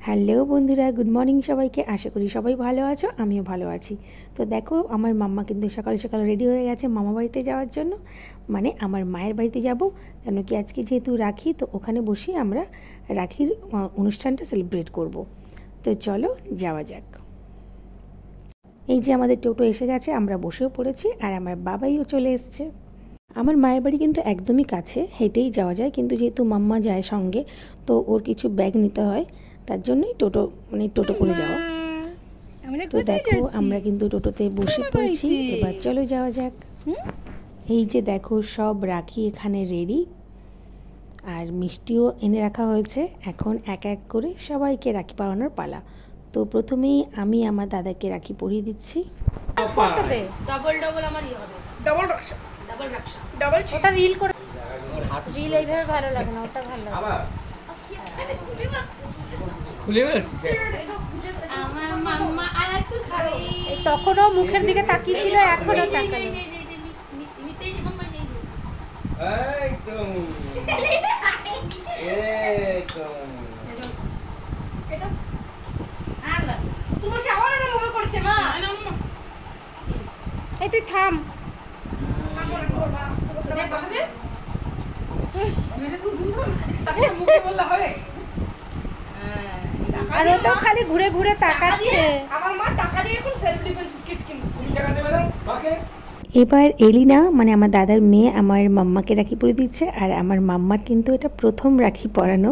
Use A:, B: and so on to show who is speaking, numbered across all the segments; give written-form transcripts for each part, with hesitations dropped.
A: Hello বন্ধুরা, good morning সবাইকে। আশা করি সবাই ভালো আছো, আমিও ভালো আছি। তো দেখো, আমার মাম্মা কিন্তু সকাল সকাল রেডি হয়ে গেছে মামা বাড়িতে যাওয়ার জন্য, মানে আমার মায়ের বাড়িতে যাব। কেন কি আজকে যেহেতু রাখি, তো ওখানে বসে আমরা রাখির অনুষ্ঠানটা সেলিব্রেট করব। তো চলো যাওয়া যাক। এই যে আমাদের টোটো এসে গেছে, আমরা বসেও পড়েছি, আর আমার বাবাইও চলে এসছে। আমার মায়ের বাড়ি কিন্তু একদমই কাছে, হেঁটেই যাওয়া যায়, কিন্তু যেহেতু মাম্মা যায় সঙ্গে, তো ওর কিছু ব্যাগ নিতে হয়, তার জন্যই টোটো করে যাওয়া। তো দেখো, আমরা কিন্তু টোটোতে বসে পড়েছি, এবার চলো যাওয়া যাক। এই যে দেখো, সব রাখি এখানে রেডি, আর মিষ্টিও এনে রাখা হয়েছে। এখন এক এক করে সবাইকে রাখি পরানোর পালা। তো প্রথমেই আমি আমার দাদাকে রাখি পরিয়ে দিচ্ছি।
B: ওটা রিল করে, রিল এইভাবে ভালো লাগে না, ওটা ভালো লাগে। তখনও মুখের দিকে তাকিয়ে ছিল, এখনো তাকায়। এই তুই থাম। আর ও তো খালি ঘুরে ঘুরে তাকাচ্ছে। আমার মা টাকা দিয়ে এখন সেলফ ডিফেন্স কিট কিনবে। তুমি টাকা দেবে না মাকে?
A: এবার এলিনা, মানে আমার দাদার মেয়ে, আমার মাম্মাকে রাখি পরিয়ে দিচ্ছে। আর আমার মাম্মার কিন্তু এটা প্রথম রাখি পরানো।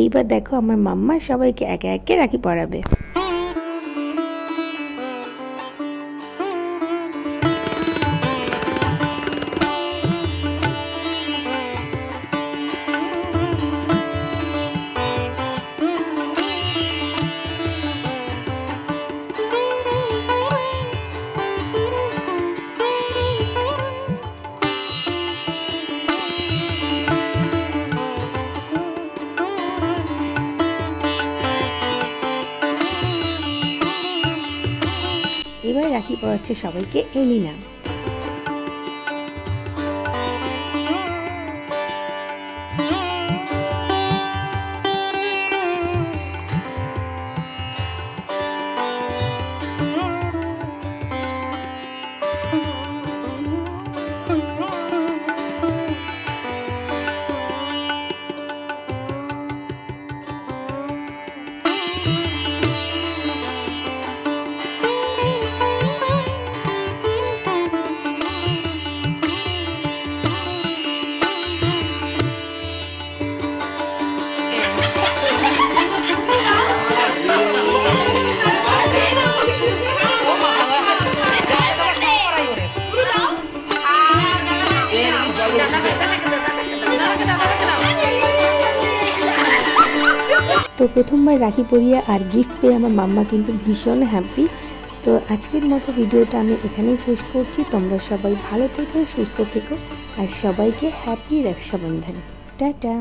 A: এইবার দেখো, আমার মাম্মা সবাইকে একে একে রাখি পরাবে। এবার রাখি পরাচ্ছে সবাইকে এলিনা। তো প্রথমবার রাখি পরিয়ে আর গিফট পেয়ে আমার মাম্মা কিন্তু ভীষণ হ্যাপি। তো আজকের মতো ভিডিওটা আমি এখানেই শেষ করছি। তোমরা সবাই ভালো থেকো, সুস্থ থেকো, আর সবাইকে হ্যাপি রক্ষাবন্ধন। টাটা।